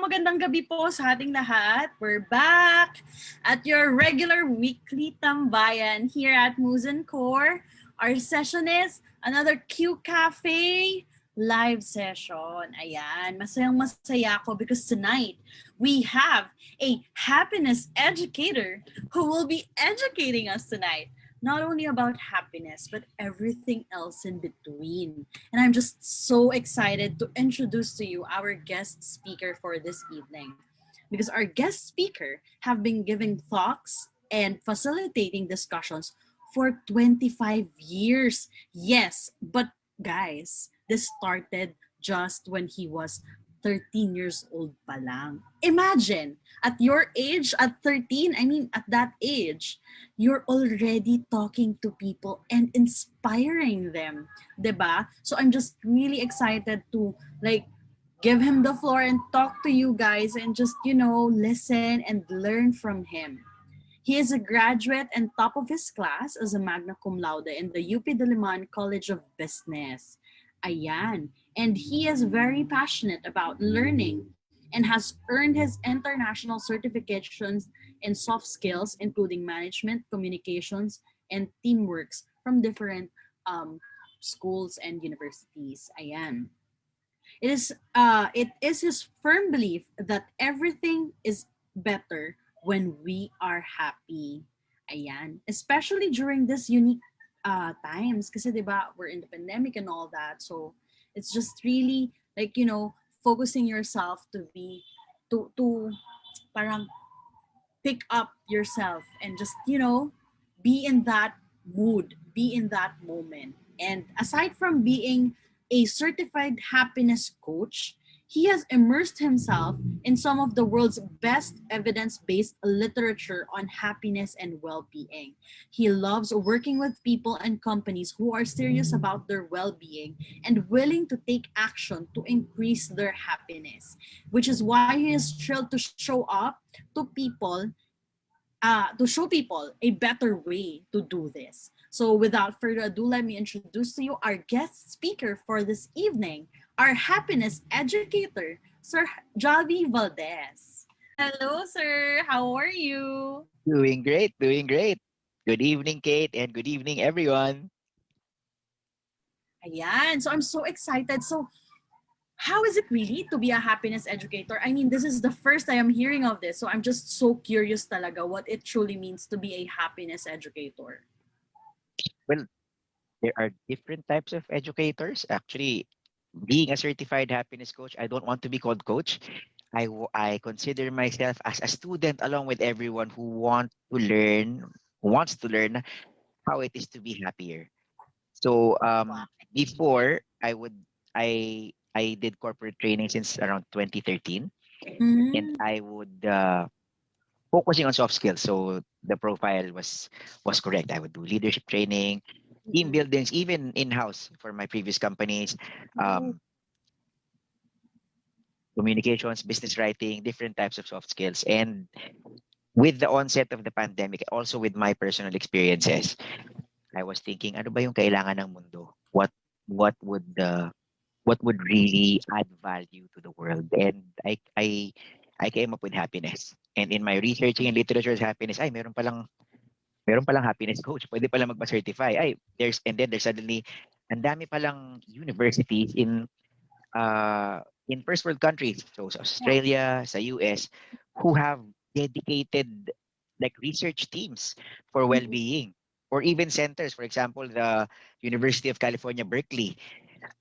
Magandang gabi po sa ating lahat. We're back at your regular weekly tambayan here at Muzen Core. Our session is another QCafe live session. Ayan, masayang-masaya ako because tonight we have a happiness educator who will be educating us tonight. Not only about happiness, but everything else in between. And I'm just so excited to introduce to you our guest speaker for this evening. Because our guest speaker have been giving talks and facilitating discussions for 25 years. Yes, but guys, this started just when he was 13 years old pa lang. Imagine, at your age, at 13, at that age, you're already talking to people and inspiring them, 'di ba? So I'm just really excited to give him the floor and talk to you guys and just, listen and learn from him. He is a graduate and top of his class as a magna cum laude in the UP Diliman College of Business. Ayan. And he is very passionate about learning and has earned his international certifications in soft skills, including management, communications, and teamworks from different schools and universities. Ayan. It is his firm belief that everything is better when we are happy. Ayan. Especially during this unique times. Kasi diba, we're in the pandemic and all that. So it's just really focusing yourself to parang pick up yourself and just, be in that mood, be in that moment. And aside from being a certified happiness coach, he has immersed himself in some of the world's best evidence-based literature on happiness and well-being. He loves working with people and companies who are serious about their well-being and willing to take action to increase their happiness, which is why he is thrilled to show up to show people a better way to do this. So without further ado, let me introduce to you our guest speaker for this evening, our happiness educator, Sir Jalvi Valdez. Hello, sir. How are you? Doing great, doing great. Good evening, Kate, and good evening, everyone. Ayan. So I'm so excited. So how is it really to be a happiness educator? This is the first I am hearing of this. So I'm just so curious talaga what it truly means to be a happiness educator. Well, there are different types of educators. Actually, being a certified happiness coach, I don't want to be called coach. I consider myself as a student along with everyone who wants to learn how it is to be happier. So before I did corporate training since around 2013, and I would focusing on soft skills. So the profile was correct. I would do leadership training, team buildings, even in-house for my previous companies, communications, business writing, different types of soft skills. And with the onset of the pandemic, also with my personal experiences, I was thinking, ano ba yung kailangan ng mundo? What would really add value to the world? And I came up with happiness. And in my researching in literature happiness, ay meron palang Meron palang happiness coach, pwede palang magpa-certify. Ay, there's suddenly, ang dami palang universities in first world countries, so sa Yes. Australia, sa US, who have dedicated like research teams for Mhm. well-being, or even centers. For example, the University of California, Berkeley,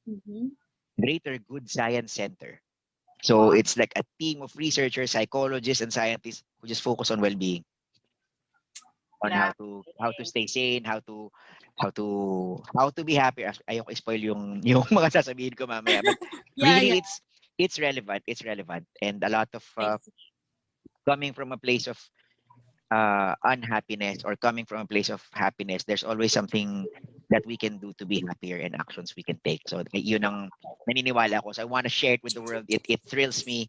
Mhm. Greater Good Science Center. So Wow. it's like a team of researchers, psychologists, and scientists who just focus on well-being, on Grabe. how to stay sane, how to be happy. Ayoko spoil yung mga sasabihin ko mamaya, but Yeah, yeah. really it's relevant. It's relevant, and a lot of I see. coming from a place of unhappiness or coming from a place of happiness, there's always something that we can do to be happier and actions we can take. So yun ang naniniwala ko. So I want to share it with the world. It thrills me.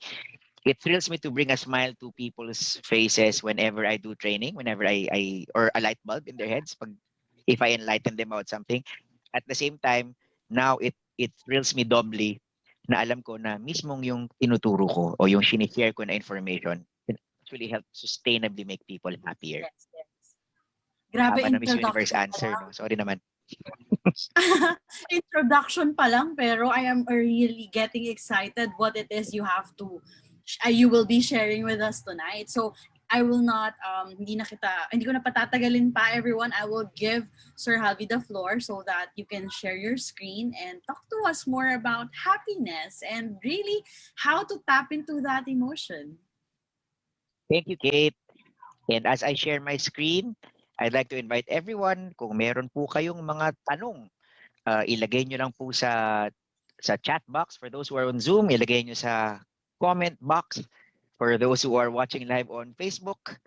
It thrills me to bring a smile to people's faces whenever I do training, whenever I or a light bulb in their heads pag if I enlighten them about something. At the same time, now it thrills me doubly na alam ko na mismong yung tinuturo ko o yung sinishare ko na information can actually help sustainably make people happier. Yes, yes. Grabe Haba na Miss Universe introduction pa answer, lang. no? Sorry naman. Introduction pa lang, pero I am really getting excited what it is you will be sharing with us tonight. So I will not hindi ko na patatagalin pa everyone. I will give Sir Javi the floor so that you can share your screen and talk to us more about happiness and really how to tap into that emotion. Thank you, Kate. And as I share my screen, I'd like to invite everyone, kung meron po kayong mga tanong, ilagay nyo lang po sa chat box. For those who are on Zoom, ilagay nyo sa comment box. For those who are watching live on Facebook,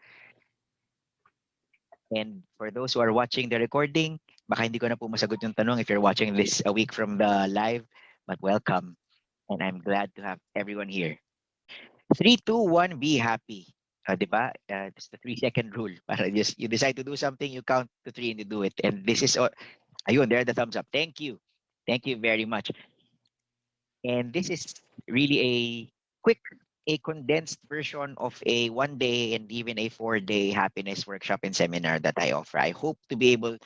and for those who are watching the recording, baka hindi ko na po masagot yung tanong if you're watching this a week from the live, but welcome. And I'm glad to have everyone here. 3, 2, 1, be happy. Di ba? It's the 3-second rule. Para just you decide to do something, you count to 3 and you do it. And this is ayun, there are the thumbs up. Thank you. Thank you very much. And this is really quick, a condensed version of a 1 day and even a 4-day happiness workshop and seminar that I offer. I hope to be able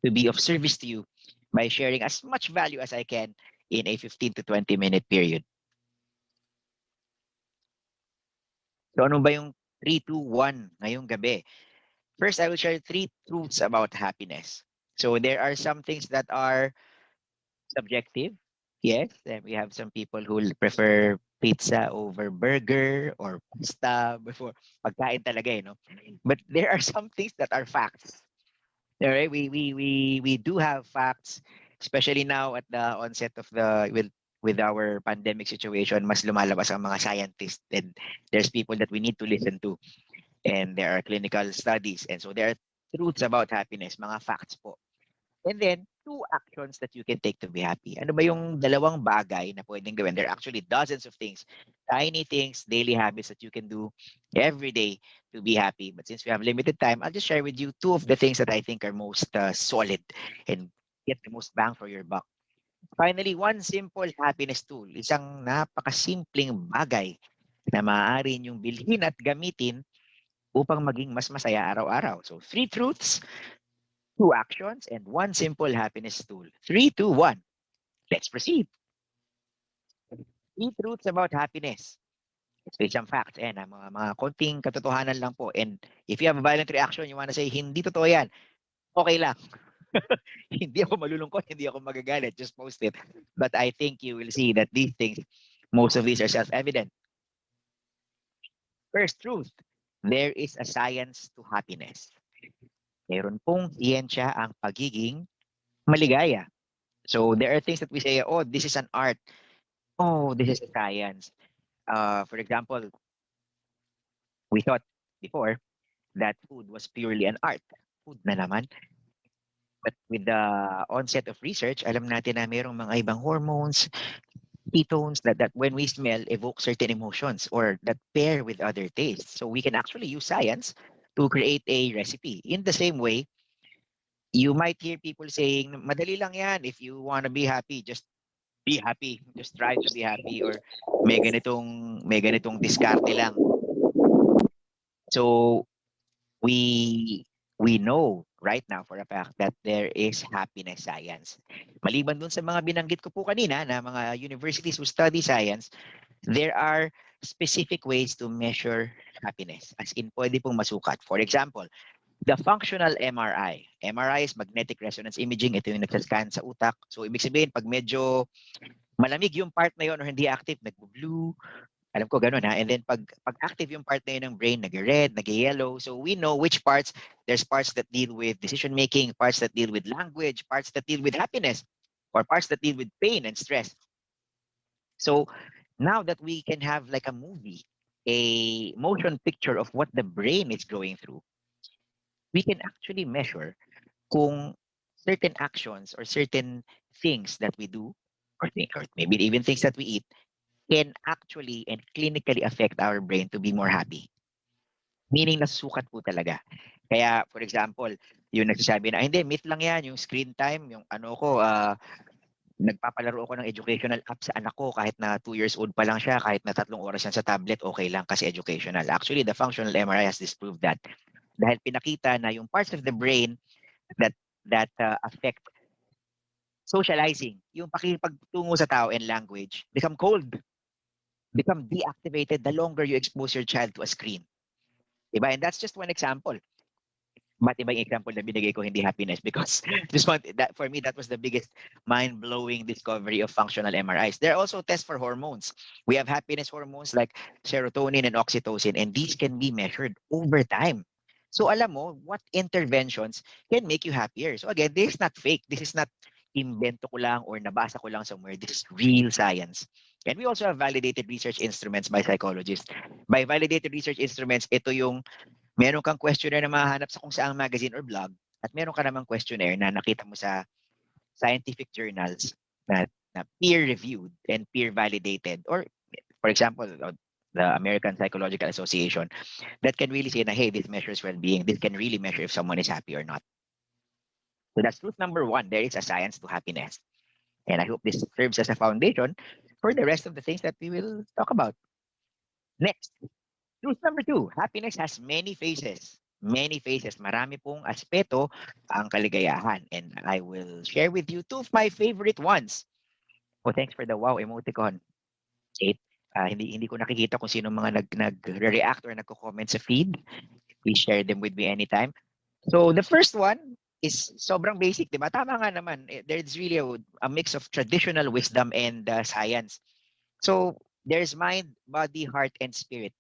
to be of service to you by sharing as much value as I can in a 15 to 20-minute period. So ano ba yung 3, 2, 1 ngayong gabi? First, I will share 3 truths about happiness. So there are some things that are subjective. Yes, and we have some people who will prefer pizza over burger or pasta before pagkain talaga, no? But there are some things that are facts. All right, we do have facts, especially now at the onset of with our pandemic situation. Mas lumalabas ang mga scientists, and there's people that we need to listen to, and there are clinical studies, and so there are truths about happiness, mga facts po. And then, 2 actions that you can take to be happy. Ano ba yung dalawang bagay na pwedeng gawin? There are actually dozens of things, tiny things, daily habits that you can do every day to be happy. But since we have limited time, I'll just share with you 2 of the things that I think are most solid and get the most bang for your buck. Finally, one simple happiness tool, isang napakasimpleng bagay na maaari niyong bilhin at gamitin upang maging mas masaya araw-araw. So, 3 truths, 2 actions, and 1 simple happiness tool. 3, 2, 1. Let's proceed. 3 truths about happiness. So, isang facts. And mga konting katotohanan lang po. And if you have a violent reaction, you wanna say, hindi totoo yan, okay lang. Hindi ako malulungkot, hindi ako magagalit. Just post it. But I think you will see that these things, most of these are self-evident. First truth, there is a science to happiness. Meron pong siyensya ang pagiging maligaya. So there are things that we say, oh, this is an art. Oh, this is a science. For example, we thought before that food was purely an art. Food na naman. But with the onset of research, alam natin na mayroong mga ibang hormones, ketones that when we smell evoke certain emotions or that pair with other tastes. So we can actually use science to create a recipe. In the same way, you might hear people saying, madali lang yan. If you want to be happy, just be happy. Just try to be happy, or may ganitong diskarte lang. So we we know right now for a fact that there is happiness science. Maliban dun sa mga binanggit ko po kanina na mga universities who study science, there are specific ways to measure happiness. As in, pwede pong masukat. For example, the functional MRI. MRI is magnetic resonance imaging. Ito yung nagsascan sa utak. So, ibig sabihin, pag medyo malamig yung part na yun or hindi active, nag-blue, alam ko ganun ha. And then pag active yung part na yun ng brain, nag-red, nag-yellow. So we know which parts, there's parts that deal with decision making, parts that deal with language, parts that deal with happiness, or parts that deal with pain and stress. So now that we can have like a movie, a motion picture of what the brain is going through, we can actually measure kung certain actions or certain things that we do, or maybe even things that we eat, can actually and clinically affect our brain to be more happy. Meaning nasusukat po talaga. Kaya for example, yung nagsasabi na, hindi, myth lang yan, yung screen time, yung ano ko, nagpapalaro ako ng educational app sa anak ko kahit na 2 years old pa lang siya, kahit na 3 oras yan sa tablet, okay lang kasi educational. Actually, the functional MRI has disproved that. Dahil pinakita na yung parts of the brain that affect socializing, yung pakipagtungo sa tao and language, become cold, become deactivated the longer you expose your child to a screen. Diba? And that's just one example. But ibang example na binigay ko hindi happiness because this one, that for me, that was the biggest mind-blowing discovery of functional MRIs. There are also tests for hormones. We have happiness hormones like serotonin and oxytocin, and these can be measured over time. So alam mo, what interventions can make you happier? So again, this is not fake. This is not invento ko lang or nabasa ko lang somewhere. This is real science. And we also have validated research instruments by psychologists. By validated research instruments, ito yung meron kang questionnaire na mahahanap sa kung saang magazine or blog at meron ka namang questionnaire na nakita mo sa scientific journals na peer-reviewed and peer-validated, or for example, the American Psychological Association, that can really say na, hey, this measures well-being. This can really measure if someone is happy or not. So that's truth number one. There is a science to happiness. And I hope this serves as a foundation for the rest of the things that we will talk about. Next, truth number two, happiness has many faces. Many faces. Marami pong aspeto ang kaligayahan. And I will share with you two of my favorite ones. Oh, thanks for the wow emoticon. Eight. Hindi ko nakikita kung sino mga nag-react or nagko-comment sa feed. Please share them with me anytime. So the first one is sobrang basic, di ba? Tama nga naman. There's really a mix of traditional wisdom and science. So there's mind, body, heart, and spirit.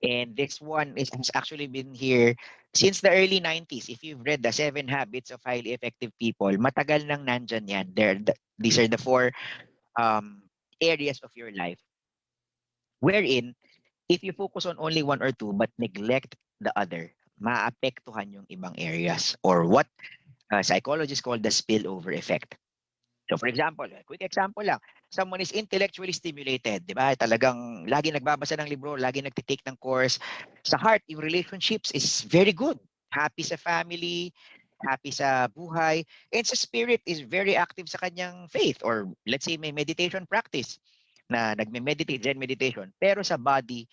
And this one has actually been here since the early 90s. If you've read the 7 Habits of Highly Effective People, matagal nang nandyan yan. These are the 4 areas of your life wherein if you focus on only one or two but neglect the other, maapektuhan yung ibang areas, or what psychologists call the spillover effect. So for example, a quick example lang, someone is intellectually stimulated, di ba? Talagang lagi nagbabasa ng libro, lagi nagtitake ng course. Sa heart, yung relationships is very good. Happy sa family, happy sa buhay. And sa spirit is very active sa kanyang faith, or let's say may meditation practice na nagme-meditate, Zen meditation. Pero sa body,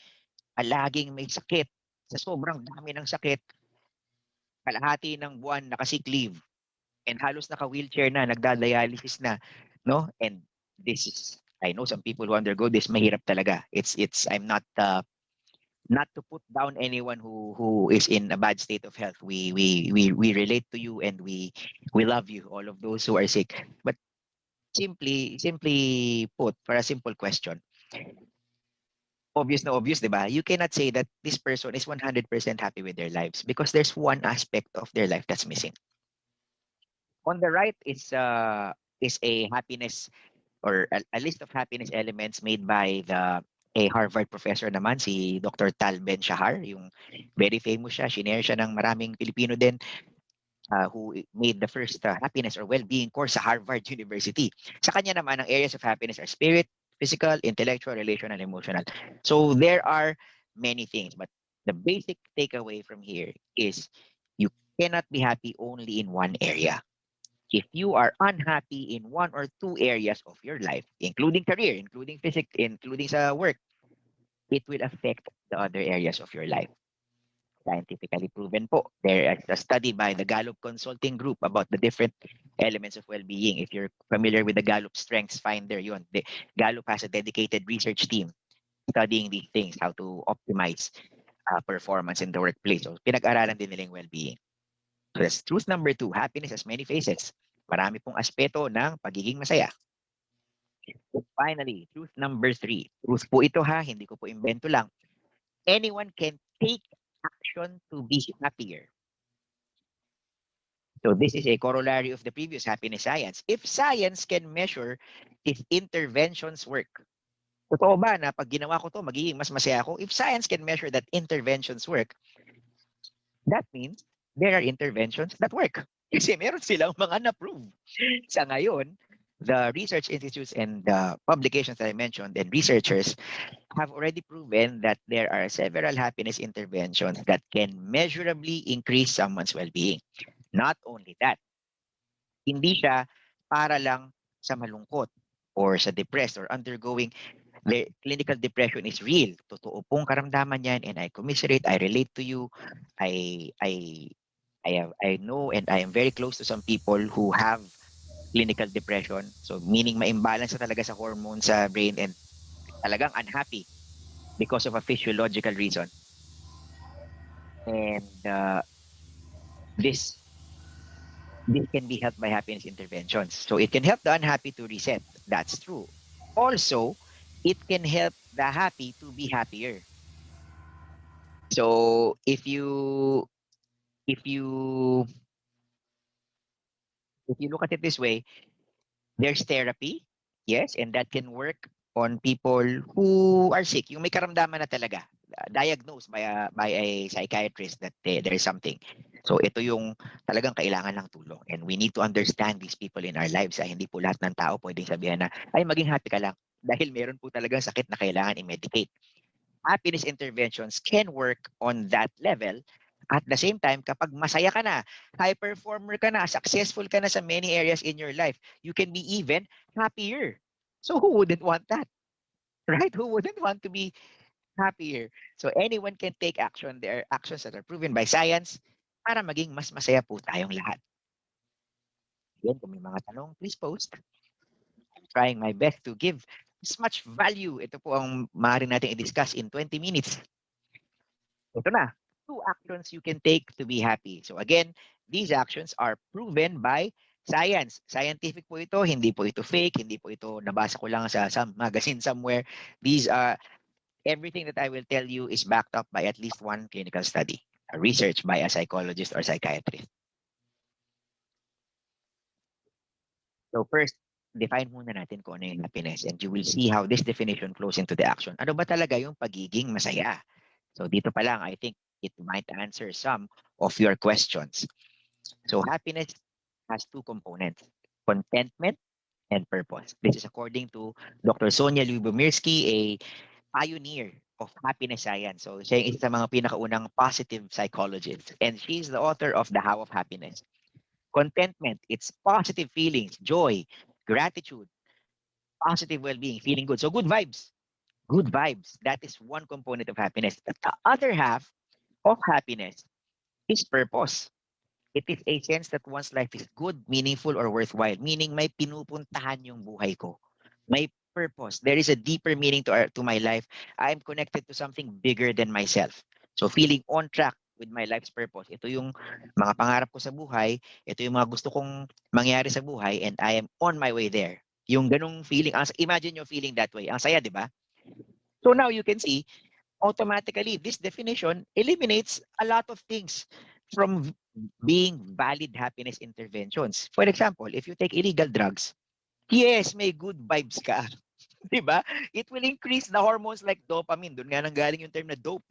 laging may sakit. Sa sobrang dami ng sakit, kalahati ng buwan naka-sick leave, and halos naka-wheelchair na, nagda-dialysis na, no? And this is, I know some people who undergo this, mahirap talaga. I'm not to put down anyone who is in a bad state of health. We relate to you, and we love you, all of those who are sick. But simply put, for a simple question, obvious na obvious, di ba? You cannot say that this person is 100% happy with their lives because there's one aspect of their life that's missing. On the right is a happiness, or a list of happiness elements made by a Harvard professor naman, si Dr. Tal Ben-Shahar, yung very famous siya, shinare siya ng maraming Pilipino din, who made the first happiness or well-being course sa Harvard University. Sa kanya naman, ang areas of happiness are spirit, physical, intellectual, relational, emotional. So there are many things, but the basic takeaway from here is you cannot be happy only in one area. If you are unhappy in one or two areas of your life, including career, including physics, including sa work, it will affect the other areas of your life. Scientifically proven po. There is a study by the Gallup Consulting Group about the different elements of well-being. If you're familiar with the Gallup Strengths Finder, yun. Gallup has a dedicated research team studying these things, how to optimize performance in the workplace. So pinag-aralan din nila yung well-being. So that's truth number 2, happiness has many faces. Marami pong aspeto ng pagiging masaya. Finally, truth number 3. Truth po ito ha, hindi ko po invento lang. Anyone can take action to be happier. So this is a corollary of the previous happiness science. If science can measure if interventions work, totoo ba na pag ginawa ko to, magiging mas masaya ako? If science can measure that interventions work, that means there are interventions that work. Kasi meron silang mga na-prove. Sa ngayon, the research institutes and the publications that I mentioned and researchers have already proven that there are several happiness interventions that can measurably increase someone's well-being. Not only that, hindi siya para lang sa malungkot or sa depressed or undergoing the clinical depression is real. Totoo pong karamdaman yan and I commiserate, I relate to you. I know and I am very close to some people who have clinical depression. So meaning ma-imbalance na talaga sa hormones sa brain and talagang unhappy because of a physiological reason. And this can be helped by happiness interventions. So it can help the unhappy to reset. That's true. Also, it can help the happy to be happier. So if you look at it this way, there's therapy, yes, and that can work on people who are sick, yung may karamdaman na talaga, diagnosed by a psychiatrist that there is something. So ito yung talagang kailangan ng tulong. And we need to understand these people in our lives. Hindi po lahat ng tao pwedeng sabihan na, ay maging happy ka lang. Dahil meron po talagang sakit na kailangan i-medicate. Happiness interventions can work on that level. At the same time, kapag masaya ka na, high performer ka na, successful ka na sa many areas in your life, you can be even happier. So who wouldn't want that? Right? Who wouldn't want to be happier? So anyone can take action. There are actions that are proven by science para maging mas masaya po tayong lahat. Yan, kung may mga tanong, please post. I'm trying my best to give as much value. Ito po ang maaari natin i-discuss in 20 minutes. Ito na. 2 actions you can take to be happy. So again, these actions are proven by science. Scientific po ito, hindi po ito fake, hindi po ito nabasa ko lang sa some magazine somewhere. These are, everything that I will tell you is backed up by at least one clinical study, a research by a psychologist or psychiatrist. So first, define muna natin kung ano yung happiness and you will see how this definition flows into the action. Ano ba talaga yung pagiging masaya? So dito pa lang, I think it might answer some of your questions. So happiness has 2 components, contentment and purpose. This is according to Dr. Sonia Lyubomirsky, a pioneer of happiness science. So siya yung isa sa mga pinakaunang positive psychologist. And she's the author of The How of Happiness. Contentment, it's positive feelings, joy, gratitude, positive well-being, feeling good. So good vibes. Good vibes. That is one component of happiness. The other half of happiness is purpose. It is a sense that one's life is good, meaningful, or worthwhile. Meaning may pinupuntahan yung buhay ko. May purpose. There is a deeper meaning to my life. I am connected to something bigger than myself. So feeling on track with my life's purpose. Ito yung mga pangarap ko sa buhay. Ito yung mga gusto kong mangyari sa buhay and I am on my way there. Yung ganung feeling. Imagine yung feeling that way. Ang saya, di ba? So now you can see, automatically, this definition eliminates a lot of things from being valid happiness interventions. For example, if you take illegal drugs, yes, may good vibes ka. Diba? It will increase the hormones like dopamine. Doon nga nanggaling yung term na dope.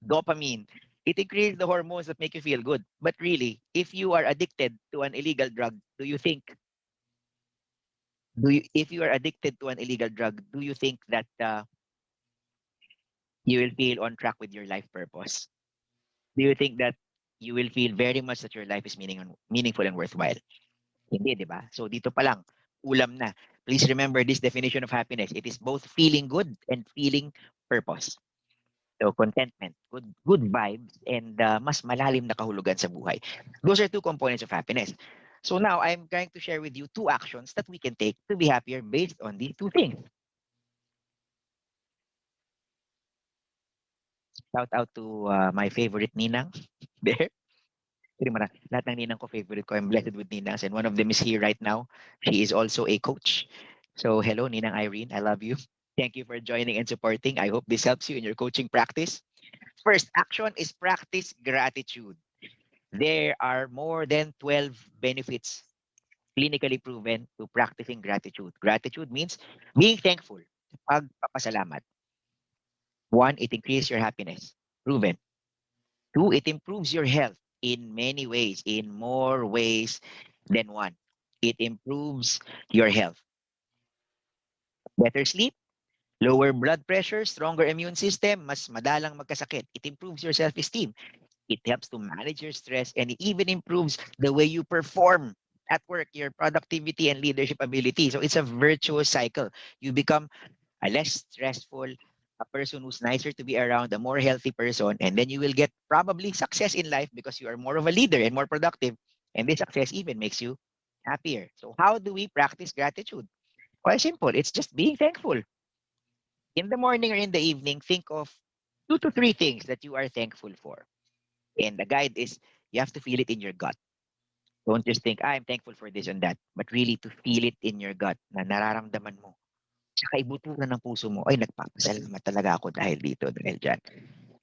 Dopamine. It increases the hormones that make you feel good. But really, if you are addicted to an illegal drug, if you are addicted to an illegal drug, do you think that you will feel on track with your life purpose? Do you think that you will feel very much that your life is meaningful and worthwhile? Hindi, di ba? So dito pa lang, ulam na. Please remember this definition of happiness. It is both feeling good and feeling purpose. So contentment, good vibes, and mas malalim na kahulugan sa buhay. Those are two components of happiness. So now I'm going to share with you two actions that we can take to be happier based on these two things. Shout out to my favorite ninang there. Lahat ng ninang ko favorite ko. I'm blessed with ninangs, and one of them is here right now. She is also a coach. So hello, Ninang Irene. I love you. Thank you for joining and supporting. I hope this helps you in your coaching practice. First action is practice gratitude. There are more than 12 benefits clinically proven to practicing gratitude. Gratitude means being thankful. Pagpapasalamat. One, it increases your happiness. Proven. Two, it improves your health in many ways, in more ways than one. It improves your health. Better sleep, lower blood pressure, stronger immune system, mas madalang magkasakit. It improves your self-esteem. It helps to manage your stress, and it even improves the way you perform at work, your productivity and leadership ability. So it's a virtuous cycle. You become a less stressful, a person who's nicer to be around, a more healthy person, and then you will get probably success in life because you are more of a leader and more productive. And this success even makes you happier. So how do we practice gratitude? Quite simple. It's just being thankful. In the morning or in the evening, think of 2 to 3 things that you are thankful for. And the guide is you have to feel it in your gut. Don't just think, I'm thankful for this and that, but really to feel it in your gut na nararamdaman mo sa kaibuturan ng puso mo, ay nagpapasalamat talaga ako dahil dito, dahil dyan.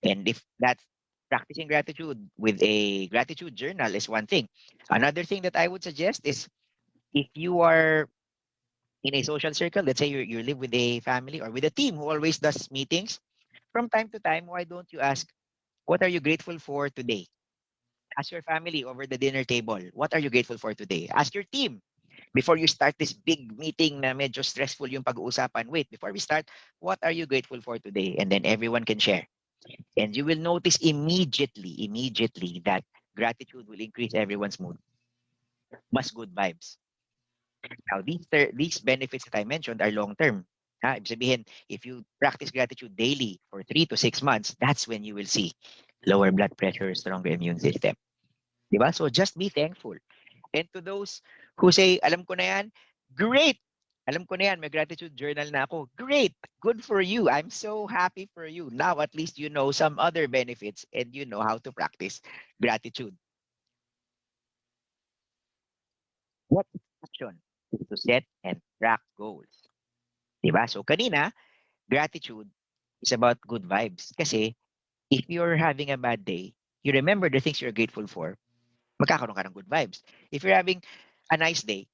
And if that's practicing gratitude with a gratitude journal is one thing. Another thing that I would suggest is if you are in a social circle, let's say you live with a family or with a team who always does meetings, from time to time, why don't you ask, what are you grateful for today? Ask your family over the dinner table, what are you grateful for today? Ask your team before you start this big meeting na medyo stressful yung pag-uusapan. Wait, before we start, what are you grateful for today? And then everyone can share. And you will notice immediately that gratitude will increase everyone's mood. Mas good vibes. Now, these benefits that I mentioned are long term. Ha, ibig sabihin, if you practice gratitude daily for 3 to 6 months, that's when you will see lower blood pressure, stronger immune system. Diba? So just be thankful. And to those who say, alam ko na yan, great! Alam ko na yan, may gratitude journal na ako. Great! Good for you. I'm so happy for you. Now at least you know some other benefits and you know how to practice gratitude. What action is to set and track goals? Diba? So kanina, gratitude is about good vibes. Kasi if you're having a bad day, you remember the things you're grateful for, magkakaroon ka ng good vibes. If you're having a nice day,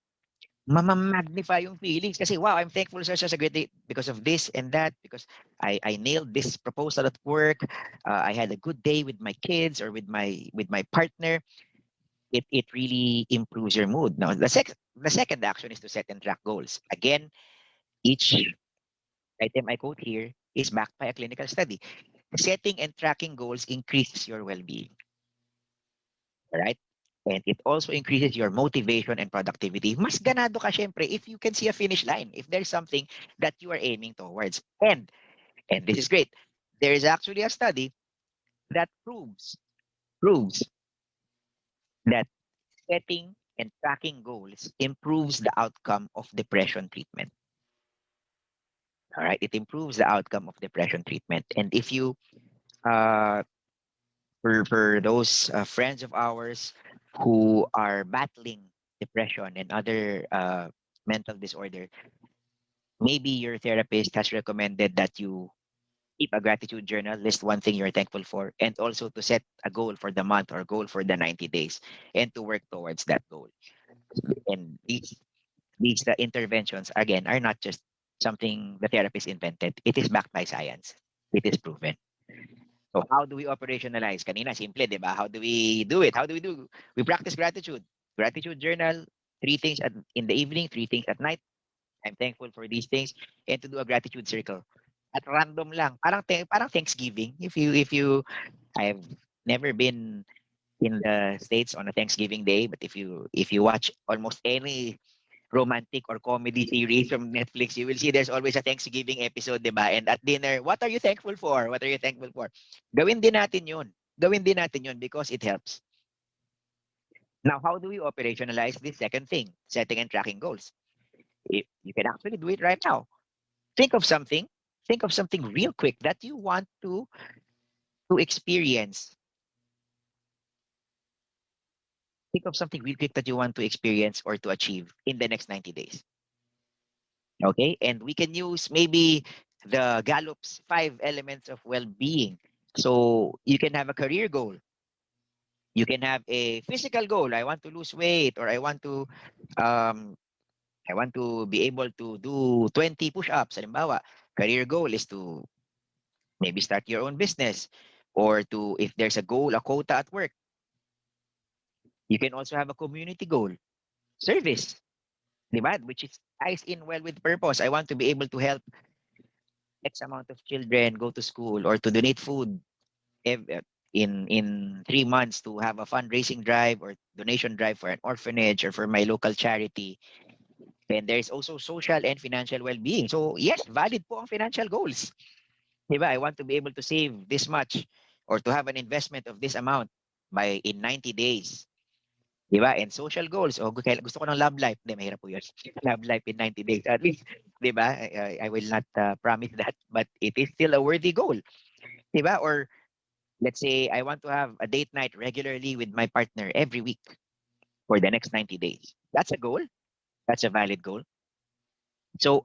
mamamagnify yung feelings kasi wow, I'm thankful such as a great day because of this and that, because I nailed this proposal at work, I had a good day with my kids or with my partner. It really improves your mood. Now the second action is to set and track goals. Again, each item I quote here is backed by a clinical study. Setting and tracking goals increases your well-being. All right? And it also increases your motivation and productivity. Mas ganado ka syempre if you can see a finish line, if there's something that you are aiming towards. And this is great. There is actually a study that proves that setting and tracking goals improves the outcome of depression treatment. All right, it improves the outcome of depression treatment. And if you uh for those friends of ours who are battling depression and other mental disorder, maybe your therapist has recommended that you keep a gratitude journal, list one thing you're thankful for, and also to set a goal for the month or goal for the 90 days and to work towards that goal. And these the interventions again are not just something the therapist invented. It is backed by science. It is proven. So how do we operationalize? Kanina, simple, di ba? How do we do it? How do we do? We practice gratitude. Gratitude journal, 3 things in the evening, 3 things at night. I'm thankful for these things. And to do a gratitude circle. At random lang. Parang Thanksgiving. If you I've never been in the States on a Thanksgiving day, but if you watch almost any romantic or comedy series from Netflix, you will see there's always a Thanksgiving episode, di ba? And at dinner, what are you thankful for? What are you thankful for? Gawin din natin yun. Gawin din natin yun because it helps. Now, how do we operationalize this second thing, setting and tracking goals? You can actually do it right now. Think of something. Think of something real quick that you want to experience. Think of something real quick that you want to experience or to achieve in the next 90 days. Okay? And we can use maybe the Gallup's 5 elements of well-being. So you can have a career goal. You can have a physical goal. I want to lose weight, or um I want to be able to do 20 push-ups. Halimbawa, career goal is to maybe start your own business, or to, if there's a goal, a quota at work. You can also have a community goal, service, di ba? Which is ties in well with purpose. I want to be able to help X amount of children go to school, or to donate food in 3 months, to have a fundraising drive or donation drive for an orphanage or for my local charity. And there's also social and financial well-being. So yes, valid po ang financial goals. Diba? I want to be able to save this much, or to have an investment of this amount by in 90 days. Diba? And social goals. O gusto ko ng love life. Hindi, mahirap po yun. Love life in 90 days. At least, diba? I will not promise that, but it is still a worthy goal. Diba? Or let's say I want to have a date night regularly with my partner every week for the next 90 days. That's a goal. That's a valid goal. So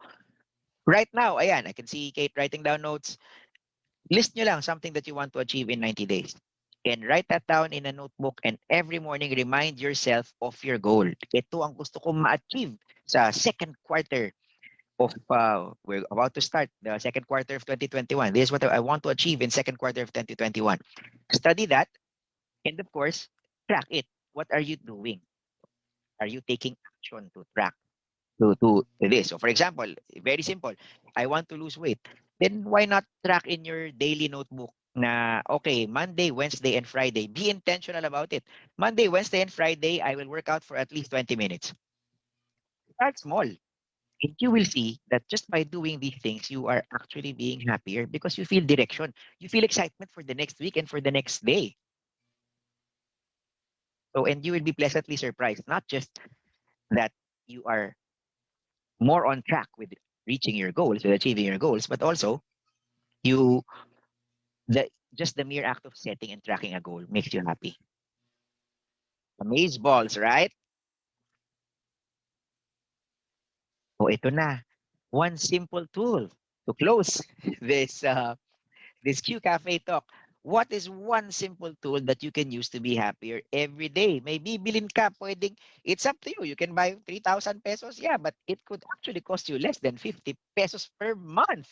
right now, ayan, I can see Kate writing down notes. List nyo lang something that you want to achieve in 90 days. And write that down in a notebook, and every morning remind yourself of your goal. Ito ang gusto kong ma-achieve sa second quarter of, we're about to start the second quarter of 2021. This is what I want to achieve in second quarter of 2021. Study that, and of course, track it. What are you doing? Are you taking action to track to this? So for example, very simple. I want to lose weight. Then why not track in your daily notebook na, okay, Monday, Wednesday, and Friday, be intentional about it. Monday, Wednesday, and Friday, I will work out for at least 20 minutes. Start small. And you will see that just by doing these things, you are actually being happier because you feel direction. You feel excitement for the next week and for the next day. So, and you will be pleasantly surprised, not just that you are more on track with reaching your goals, with achieving your goals, but also you the just the mere act of setting and tracking a goal makes you happy. Amaze balls, right? So ito na. One simple tool to close this this Q Cafe talk. What is one simple tool that you can use to be happier every day? May bibilin ka, pwedeng, it's up to you. You can buy 3,000 pesos, yeah, but it could actually cost you less than 50 pesos per month.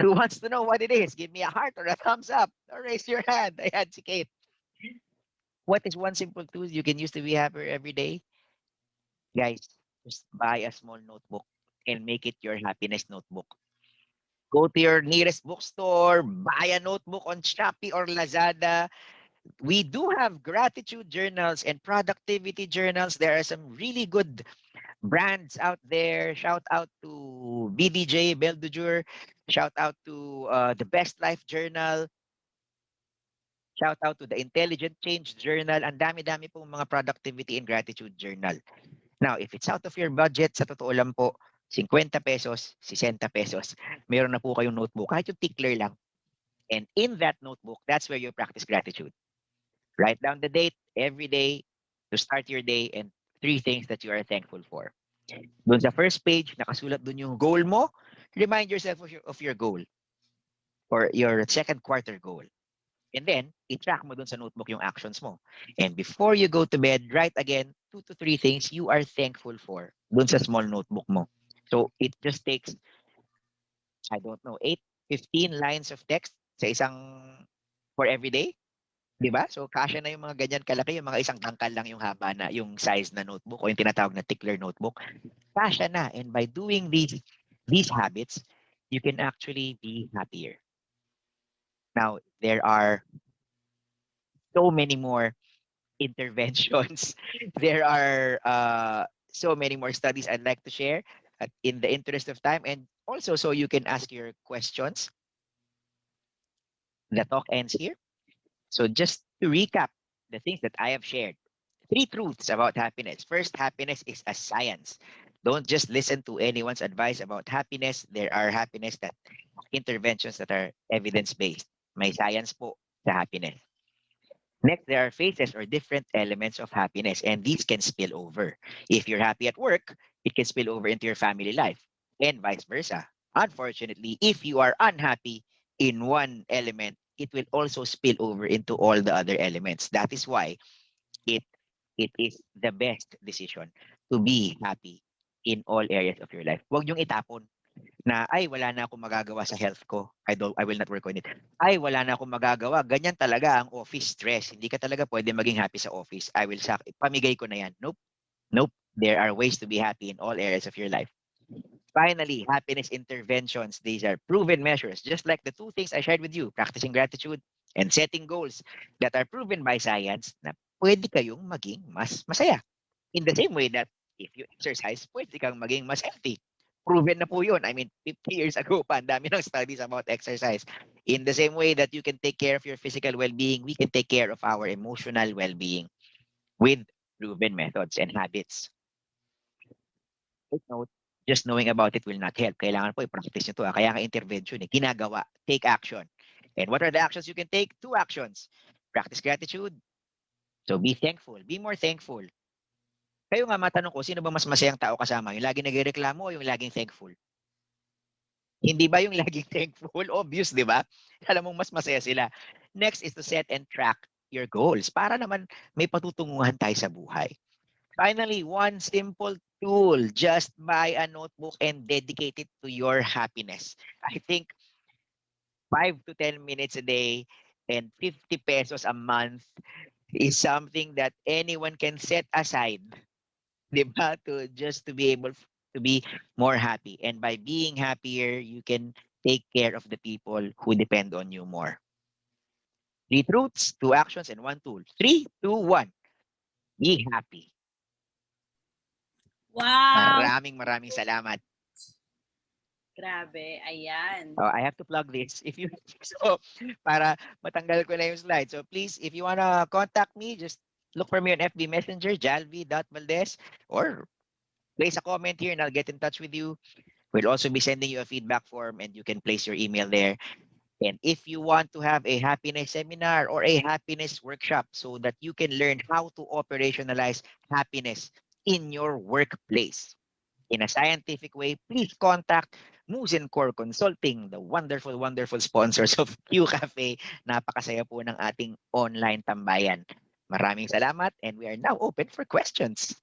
Who wants to know what it is? Give me a heart or a thumbs up or raise your hand. Ayan, si Kate. What is one simple tool you can use to be happier every day? Guys, just buy a small notebook and make it your happiness notebook. Go to your nearest bookstore, buy a notebook on Shopee or Lazada. We do have gratitude journals and productivity journals. There are some really good brands out there. Shout out to BDJ, Belle du Jour. Shout out to the Best Life Journal. Shout out to the Intelligent Change Journal. Ang dami-dami pong mga productivity and gratitude journal. Now, if it's out of your budget, sa totoo lang po, 50 pesos, 60 pesos, meron na po kayong notebook. Kahit yung tickler lang. And in that notebook, that's where you practice gratitude. Write down the date every day to start your day and 3 things that you are thankful for. Doon sa first page, nakasulat doon yung goal mo. Remind yourself of your goal or your second quarter goal. And then, i-track mo dun sa notebook yung actions mo. And before you go to bed, write again 2 to 3 things you are thankful for dun sa small notebook mo. So, it just takes, I don't know, 8, 15 lines of text sa isang, for every day. Di ba? So, kasya na yung mga ganyan kalaki, yung mga isang tangkal lang yung haba na, yung size na notebook o yung tinatawag na tickler notebook. Kasya na. And by doing these habits, you can actually be happier. Now, there are so many more interventions. There are so many more studies I'd like to share in the interest of time, and also so you can ask your questions. The talk ends here. So just to recap the things that I have shared, three truths about happiness. First, happiness is a science. Don't just listen to anyone's advice about happiness. There are happiness that interventions that are evidence-based. May science po sa happiness. Next, there are phases or different elements of happiness, and these can spill over. If you're happy at work, it can spill over into your family life, and vice versa. Unfortunately, if you are unhappy in one element, it will also spill over into all the other elements. That is why it it is the best decision to be happy in all areas of your life. Huwag niyong itapon na, ay, wala na akong magagawa sa health ko. I will not work on it. Ay, wala na akong magagawa. Ganyan talaga ang office stress. Hindi ka talaga pwede maging happy sa office. Pamigay ko na yan. Nope. Nope. There are ways to be happy in all areas of your life. Finally, happiness interventions. These are proven measures, just like the two things I shared with you, practicing gratitude and setting goals that are proven by science na pwede kayong maging mas masaya. In the same way that if you exercise, pwede kang maging mas healthy. Proven na po yun. I mean, 50 years ago pa, ang dami ng studies about exercise. In the same way that you can take care of your physical well-being, we can take care of our emotional well-being with proven methods and habits. Take note, just knowing about it will not help. Kailangan po i-practice nyo to. Kaya nga intervention, ginagawa. Take action. And what are the actions you can take? 2 actions. Practice gratitude. So be thankful. Be more thankful. Kayo nga matanong ko, sino ba mas masayang tao kasama? Yung laging nagrereklamo o yung laging thankful? Hindi ba yung laging thankful? Obvious, di ba? Alam mong mas masaya sila. Next is to set and track your goals para naman may patutunguhan tayo sa buhay. Finally, one simple tool. Just buy a notebook and dedicate it to your happiness. I think 5 to 10 minutes a day and 50 pesos a month is something that anyone can set aside, di ba? To be able to be more happy. And by being happier, you can take care of the people who depend on you more. 3 truths, 2 actions, and 1 tool. 3, 2, 1. Be happy. Wow! Maraming salamat. Grabe, ayan. I have to plug this. If you so para matanggal ko na yung slide. So please, if you wanna contact me, just look for me on FB Messenger, Jalvi.Valdez, or place a comment here and I'll get in touch with you. We'll also be sending you a feedback form and you can place your email there. And if you want to have a happiness seminar or a happiness workshop so that you can learn how to operationalize happiness in your workplace in a scientific way, please contact Muzen Core Consulting, the wonderful, wonderful sponsors of QCafe. Napakasaya po ng ating online tambayan. Maraming salamat and we are now open for questions.